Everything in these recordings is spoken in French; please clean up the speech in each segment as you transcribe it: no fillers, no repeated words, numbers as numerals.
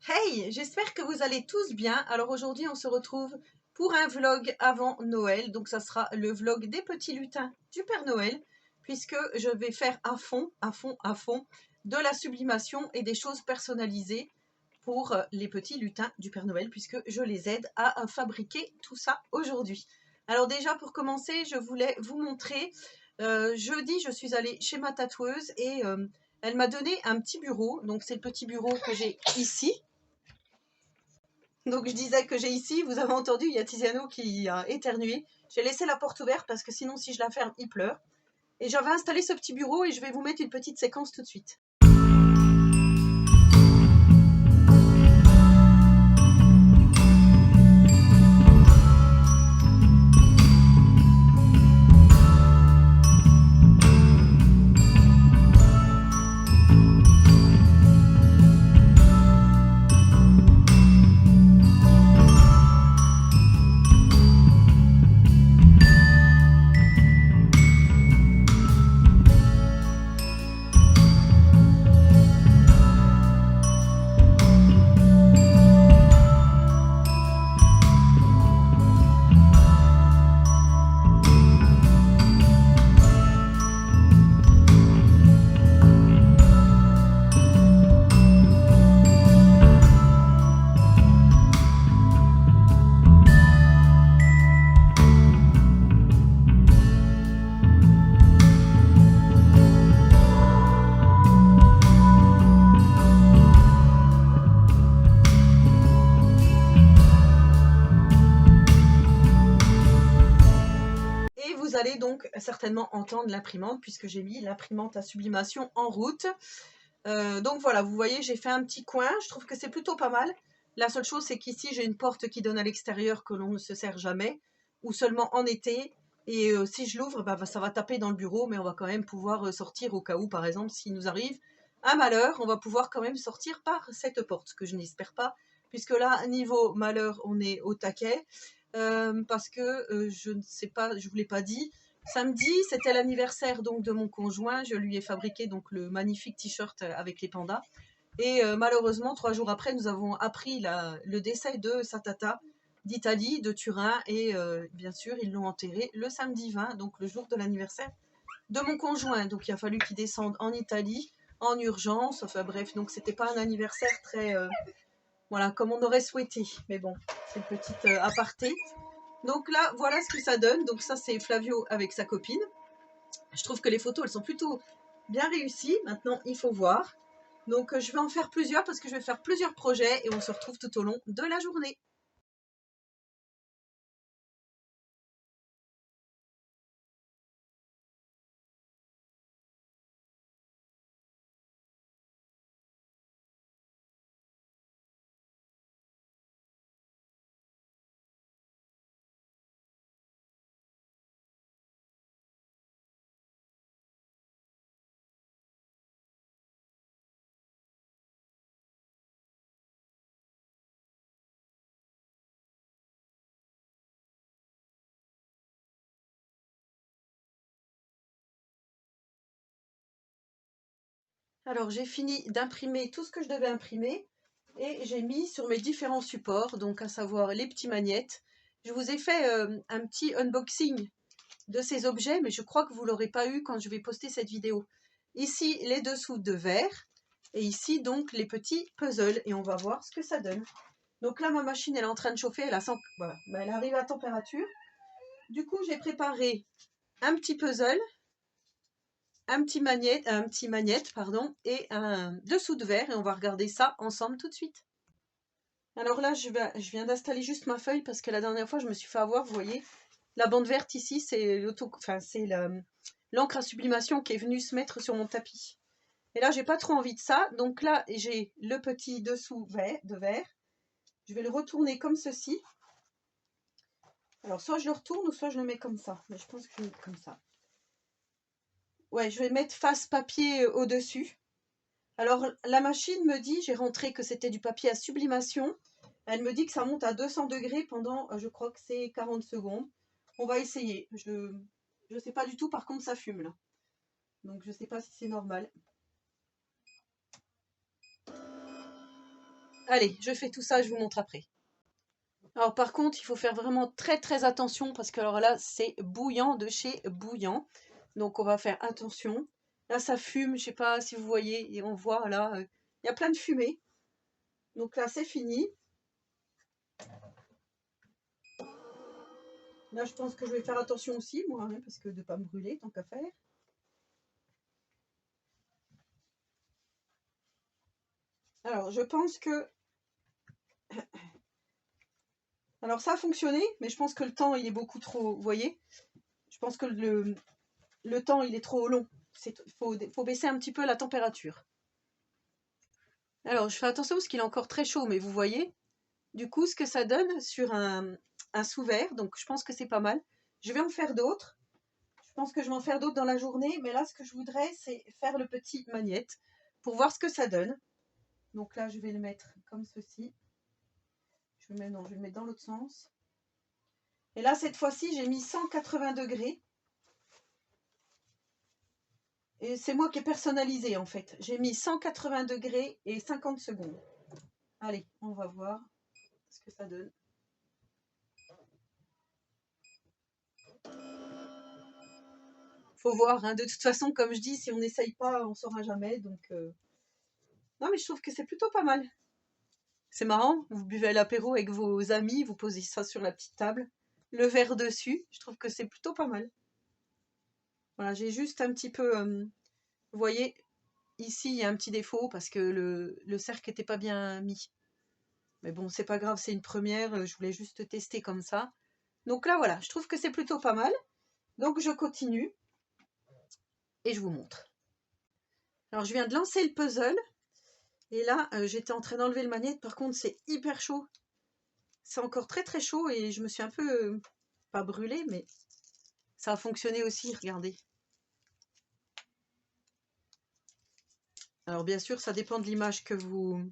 Hey, j'espère que vous allez tous bien. Alors aujourd'hui, on se retrouve pour un vlog avant Noël. Donc ça sera le vlog des petits lutins du Père Noël, puisque je vais faire à fond de la sublimation et des choses personnalisées pour les petits lutins du Père Noël, puisque je les aide à fabriquer tout ça aujourd'hui. Alors déjà, pour commencer, je voulais vous montrer, jeudi, je suis allée chez ma tatoueuse et elle m'a donné un petit bureau. Donc c'est le petit bureau que j'ai ici. Donc je disais que j'ai ici, vous avez entendu, il y a Tiziano qui a éternué. J'ai laissé la porte ouverte parce que sinon si je la ferme, il pleure. Et j'avais installé ce petit bureau et je vais vous mettre une petite séquence tout de suite. Et vous allez donc certainement entendre l'imprimante puisque j'ai mis l'imprimante à sublimation en route. Donc voilà, vous voyez, j'ai fait un petit coin. Je trouve que c'est plutôt pas mal. La seule chose, c'est qu'ici, j'ai une porte qui donne à l'extérieur que l'on ne se sert jamais, ou seulement en été. Et si je l'ouvre, bah, ça va taper dans le bureau, mais on va quand même pouvoir sortir au cas où, par exemple, s'il nous arrive un malheur, on va pouvoir quand même sortir par cette porte, ce que je n'espère pas, puisque là, niveau malheur, on est au taquet. Parce que je ne sais pas, je vous l'ai pas dit, samedi, c'était l'anniversaire donc de mon conjoint. Je lui ai fabriqué donc le magnifique t-shirt avec les pandas. Et malheureusement, 3 jours après, nous avons appris le décès de sa tata d'Italie, de Turin. Et bien sûr, ils l'ont enterré le samedi 20, donc le jour de l'anniversaire de mon conjoint. Donc il a fallu qu'il descende en Italie en urgence. Enfin bref, donc c'était pas un anniversaire très voilà, comme on aurait souhaité. Mais bon, c'est une petite aparté. Donc là, voilà ce que ça donne. Donc ça, c'est Flavio avec sa copine. Je trouve que les photos, elles sont plutôt bien réussies. Maintenant, il faut voir. Donc je vais en faire plusieurs parce que je vais faire plusieurs projets et on se retrouve tout au long de la journée. Alors j'ai fini d'imprimer tout ce que je devais imprimer et j'ai mis sur mes différents supports, donc à savoir les petits magnettes. Je vous ai fait un petit unboxing de ces objets, mais je crois que vous ne l'aurez pas eu quand je vais poster cette vidéo. Ici, les dessous de verre et ici, donc, les petits puzzles et on va voir ce que ça donne. Donc là, ma machine, elle est en train de chauffer, voilà, elle arrive à température. Du coup, j'ai préparé un petit puzzle, un petit magnète, pardon, et un dessous de verre et on va regarder ça ensemble tout de suite. Alors là, je viens d'installer juste ma feuille parce que la dernière fois, je me suis fait avoir, vous voyez, la bande verte ici, c'est l'encre à sublimation qui est venue se mettre sur mon tapis. Et là, j'ai pas trop envie de ça. Donc là, j'ai le petit dessous de verre. Je vais le retourner comme ceci. Alors, soit je le retourne ou soit je le mets comme ça. Mais je pense que je vais mettre comme ça. Ouais, je vais mettre face papier au-dessus. Alors, la machine me dit, j'ai rentré que c'était du papier à sublimation. Elle me dit que ça monte à 200 degrés pendant, je crois que c'est 40 secondes. On va essayer. Je sais pas du tout, par contre, ça fume là. Donc, je sais pas si c'est normal. Allez, je fais tout ça, je vous montre après. Alors par contre, il faut faire vraiment très très attention parce que alors là, c'est bouillant de chez bouillant. Donc on va faire attention. Là, ça fume, je sais pas si vous voyez, et on voit là, il y a plein de fumée. Donc là, c'est fini. Là, je pense que je vais faire attention aussi, moi, hein, parce que de ne pas me brûler, tant qu'à faire. Alors, je pense que... Alors, ça a fonctionné, mais je pense que le temps, il est beaucoup trop... Vous voyez? Je pense que le temps, il est trop long. Il faut baisser un petit peu la température. Alors, je fais attention parce qu'il est encore très chaud, mais vous voyez, du coup, ce que ça donne sur un sous-verre, donc je pense que c'est pas mal. Je vais en faire d'autres. Je pense que je vais en faire d'autres dans la journée, mais là, ce que je voudrais, c'est faire le petit magnette pour voir ce que ça donne. Donc là, je vais le mettre comme ceci. Je vais le mettre dans l'autre sens. Et là, cette fois-ci, j'ai mis 180 degrés. Et c'est moi qui ai personnalisé, en fait. J'ai mis 180 degrés et 50 secondes. Allez, on va voir ce que ça donne. Faut voir, hein. De toute façon, comme je dis, si on n'essaye pas, on ne saura jamais. Donc, non, mais je trouve que c'est plutôt pas mal. C'est marrant, vous buvez à l'apéro avec vos amis, vous posez ça sur la petite table, le verre dessus. Je trouve que c'est plutôt pas mal. Voilà, j'ai juste un petit peu... vous voyez, ici, il y a un petit défaut parce que le cercle n'était pas bien mis. Mais bon, c'est pas grave, c'est une première. Je voulais juste tester comme ça. Donc là, voilà, je trouve que c'est plutôt pas mal. Donc je continue et je vous montre. Alors, je viens de lancer le puzzle. Et là, j'étais en train d'enlever le magnète. Par contre, c'est hyper chaud. C'est encore très très chaud et je me suis un peu, pas brûlée, mais ça a fonctionné aussi, regardez. Alors bien sûr, ça dépend de l'image que vous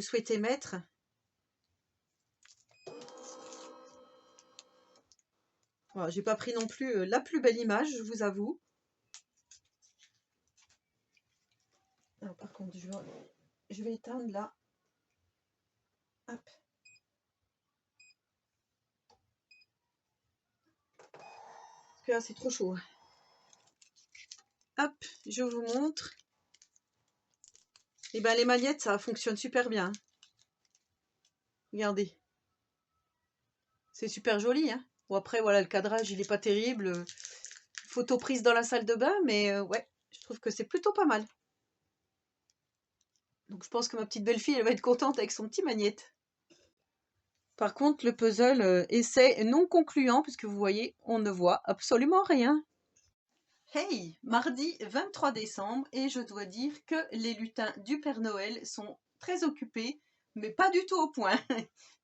souhaitez mettre. Voilà, j'ai pas pris non plus la plus belle image, je vous avoue. Alors par contre, je vais éteindre là. Hop. Parce que là, c'est trop chaud. Hop, je vous montre. Et bien les magnettes, ça fonctionne super bien. Regardez. C'est super joli, hein. Bon après, voilà, le cadrage, il est pas terrible. Photo prise dans la salle de bain, mais ouais, je trouve que c'est plutôt pas mal. Donc je pense que ma petite belle-fille, elle va être contente avec son petit magnète. Par contre, le puzzle essai non concluant, puisque vous voyez, on ne voit absolument rien. Hey, mardi 23 décembre, et je dois dire que les lutins du Père Noël sont très occupés, mais pas du tout au point.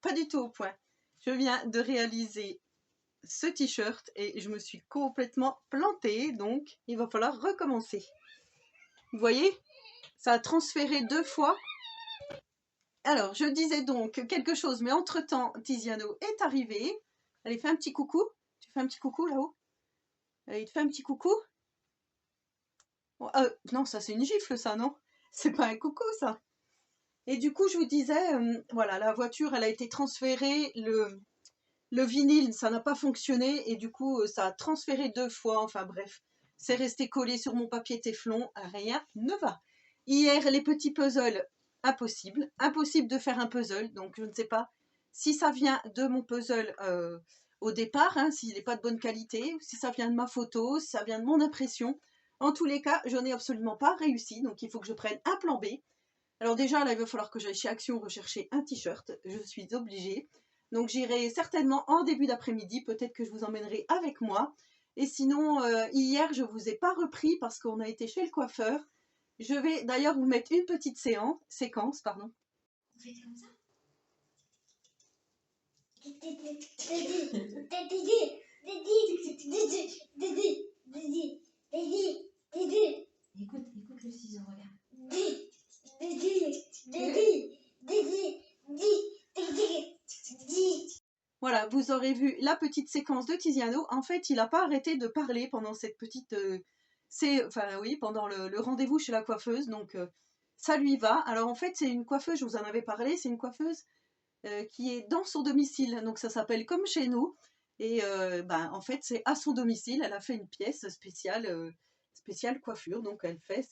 Pas du tout au point. Je viens de réaliser ce t-shirt et je me suis complètement plantée, donc il va falloir recommencer. Vous voyez, ça a transféré 2 fois. Alors, je disais donc quelque chose, mais entre-temps, Tiziano est arrivé. Allez, fais un petit coucou. Tu fais un petit coucou là-haut? Allez, il te fait un petit coucou. Oh, non, ça c'est une gifle, ça, non? C'est pas un coucou, ça. Et du coup, je vous disais, voilà, la voiture, elle a été transférée, le vinyle, ça n'a pas fonctionné, et du coup, ça a transféré 2 fois, enfin bref. C'est resté collé sur mon papier téflon, rien ne va. Hier, les petits puzzles, impossible. Impossible de faire un puzzle, donc je ne sais pas si ça vient de mon puzzle au départ, hein, s'il n'est pas de bonne qualité, si ça vient de ma photo, si ça vient de mon impression. En tous les cas, je n'ai absolument pas réussi, donc il faut que je prenne un plan B. Alors déjà, là, il va falloir que j'aille chez Action rechercher un t-shirt, je suis obligée. Donc j'irai certainement en début d'après-midi, peut-être que je vous emmènerai avec moi. Et sinon, hier, je ne vous ai pas repris parce qu'on a été chez le coiffeur. Je vais d'ailleurs vous mettre une petite séquence. Pardon. On fait comme ça. Écoute le ciseau, regarde. Voilà, vous aurez vu la petite séquence de Tiziano. En fait, il n'a pas arrêté de parler pendant cette petite... enfin oui, pendant le rendez-vous chez la coiffeuse. Donc, ça lui va. Alors en fait, c'est une coiffeuse, je vous en avais parlé, c'est une coiffeuse qui est dans son domicile. Donc ça s'appelle Comme chez nous. Et en fait, c'est à son domicile. Elle a fait une pièce spéciale coiffure. Donc elle fait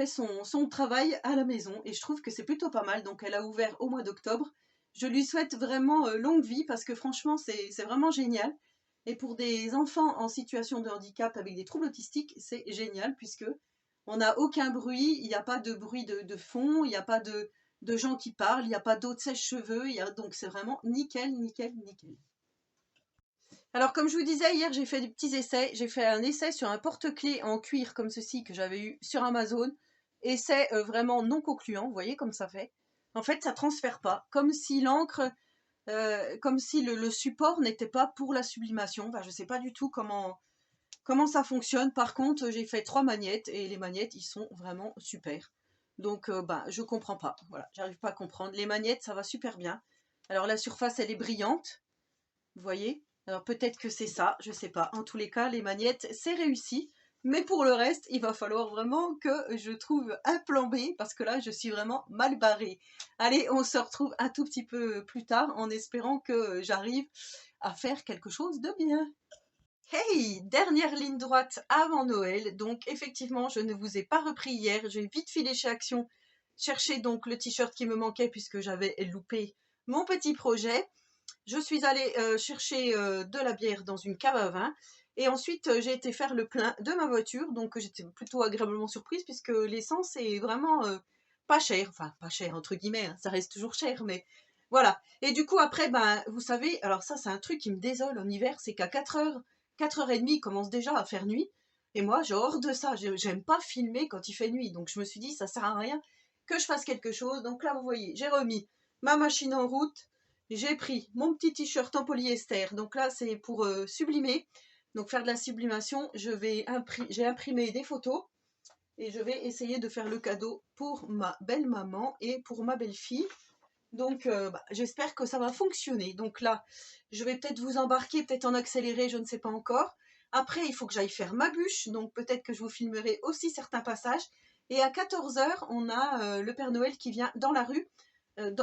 son travail à la maison. Et je trouve que c'est plutôt pas mal. Donc elle a ouvert au mois d'octobre. Je lui souhaite vraiment longue vie parce que franchement, c'est vraiment génial. Et pour des enfants en situation de handicap avec des troubles autistiques, c'est génial puisque on n'a aucun bruit, il n'y a pas de bruit de fond, il n'y a pas de gens qui parlent, il n'y a pas d'eau de sèche-cheveux, donc c'est vraiment nickel, nickel, nickel. Alors comme je vous disais, hier j'ai fait des petits essais, j'ai fait un essai sur un porte-clés en cuir comme ceci que j'avais eu sur Amazon, essai vraiment non concluant, vous voyez comme ça fait. En fait ça transfère pas, comme si l'encre, comme si le support n'était pas pour la sublimation, enfin, je ne sais pas du tout comment ça fonctionne. Par contre, j'ai fait 3 magnettes et les magnettes, ils sont vraiment super. Donc, je comprends pas. Voilà, j'arrive pas à comprendre. Les magnettes, ça va super bien. Alors, la surface, elle est brillante. Vous voyez? Alors, peut-être que c'est ça, je sais pas. En tous les cas, les magnettes, c'est réussi. Mais pour le reste, il va falloir vraiment que je trouve un plan B parce que là, je suis vraiment mal barrée. Allez, on se retrouve un tout petit peu plus tard en espérant que j'arrive à faire quelque chose de bien. Hey, dernière ligne droite avant Noël. Donc effectivement, je ne vous ai pas repris hier. J'ai vite filé chez Action chercher donc le t-shirt qui me manquait puisque j'avais loupé mon petit projet. Je suis allée chercher de la bière dans une cave à vin. Et ensuite, j'ai été faire le plein de ma voiture. Donc j'étais plutôt agréablement surprise puisque l'essence est vraiment pas chère. Enfin, pas cher entre guillemets, hein, ça reste toujours cher, mais voilà. Et du coup, après, vous savez, alors ça, c'est un truc qui me désole en hiver, c'est qu'à 4h30, il commence déjà à faire nuit. Et moi, j'ai horreur de ça. J'aime pas filmer quand il fait nuit. Donc, je me suis dit, ça sert à rien que je fasse quelque chose. Donc là, vous voyez, j'ai remis ma machine en route. J'ai pris mon petit t-shirt en polyester. Donc là, c'est pour sublimer. Donc, faire de la sublimation. J'ai imprimé des photos. Et je vais essayer de faire le cadeau pour ma belle-maman et pour ma belle-fille. Donc, j'espère que ça va fonctionner. Donc là, je vais peut-être vous embarquer, peut-être en accéléré, je ne sais pas encore. Après, il faut que j'aille faire ma bûche, donc peut-être que je vous filmerai aussi certains passages. Et à 14h, on a le Père Noël qui vient dans la rue,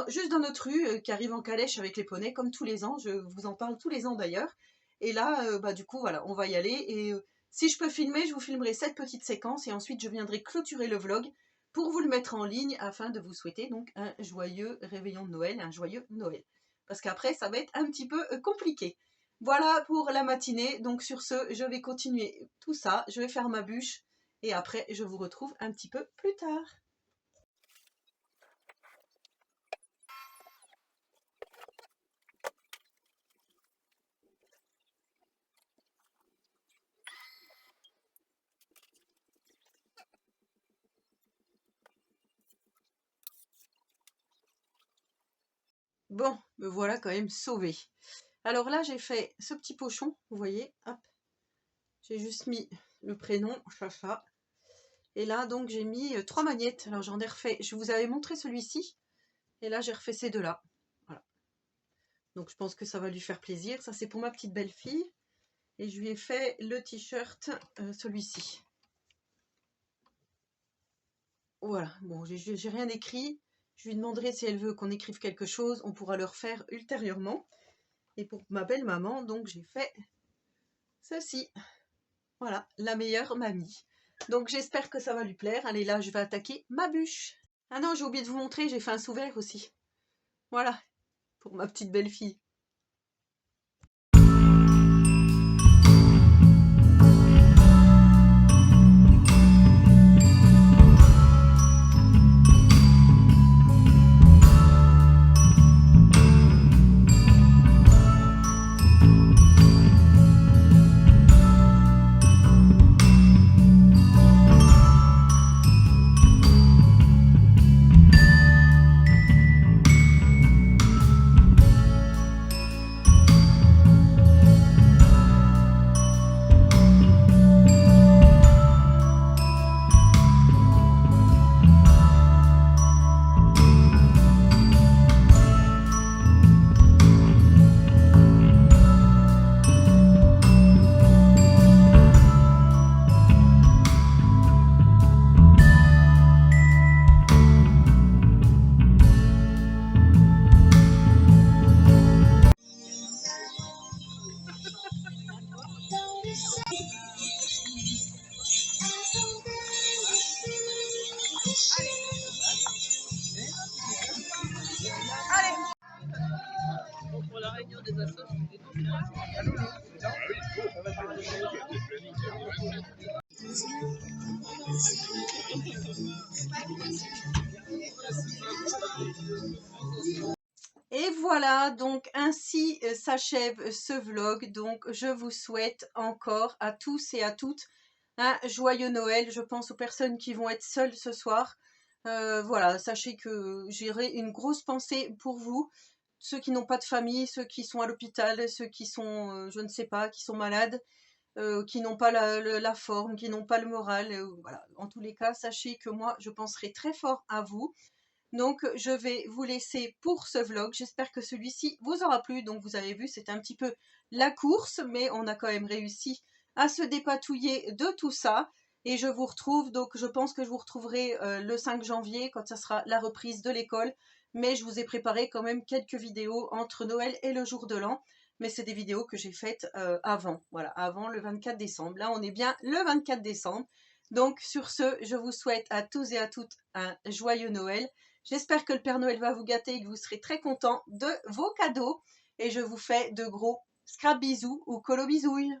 juste dans notre rue, qui arrive en calèche avec les poneys, comme tous les ans. Je vous en parle tous les ans d'ailleurs. Et là, du coup, voilà, on va y aller. Et si je peux filmer, je vous filmerai cette petite séquence et ensuite je viendrai clôturer le vlog pour vous le mettre en ligne afin de vous souhaiter donc un joyeux réveillon de Noël, un joyeux Noël. Parce qu'après, ça va être un petit peu compliqué. Voilà pour la matinée. Donc sur ce, je vais continuer tout ça. Je vais faire ma bûche et après, je vous retrouve un petit peu plus tard. Bon, me voilà quand même sauvée. Alors là, j'ai fait ce petit pochon, vous voyez, hop. J'ai juste mis le prénom, Chacha. Et là, donc, j'ai mis 3 magnettes. Alors, j'en ai refait, je vous avais montré celui-ci. Et là, j'ai refait ces deux-là. Voilà. Donc, je pense que ça va lui faire plaisir. Ça, c'est pour ma petite belle-fille. Et je lui ai fait le t-shirt, celui-ci. Voilà, bon, j'ai rien écrit. Je lui demanderai si elle veut qu'on écrive quelque chose. On pourra le refaire ultérieurement. Et pour ma belle-maman, donc, j'ai fait ceci. Voilà, la meilleure mamie. Donc, j'espère que ça va lui plaire. Allez, là, je vais attaquer ma bûche. Ah non, j'ai oublié de vous montrer, j'ai fait un sous-vert aussi. Voilà, pour ma petite belle-fille. Et voilà, donc ainsi s'achève ce vlog. Donc je vous souhaite encore à tous et à toutes un joyeux Noël. Je pense aux personnes qui vont être seules ce soir. Voilà, sachez que j'aurai une grosse pensée pour vous. Ceux qui n'ont pas de famille, ceux qui sont à l'hôpital, ceux qui sont, je ne sais pas, qui sont malades, qui n'ont pas la forme, qui n'ont pas le moral. Voilà. En tous les cas, sachez que moi, je penserai très fort à vous. Donc, je vais vous laisser pour ce vlog. J'espère que celui-ci vous aura plu. Donc, vous avez vu, c'était un petit peu la course, mais on a quand même réussi à se dépatouiller de tout ça. Et je vous retrouve, donc je pense que je vous retrouverai le 5 janvier quand ça sera la reprise de l'école. Mais je vous ai préparé quand même quelques vidéos entre Noël et le jour de l'an. Mais c'est des vidéos que j'ai faites avant, voilà, avant le 24 décembre. Là, on est bien le 24 décembre. Donc, sur ce, je vous souhaite à tous et à toutes un joyeux Noël. J'espère que le Père Noël va vous gâter et que vous serez très contents de vos cadeaux. Et je vous fais de gros scrap bisous ou colo bisouilles.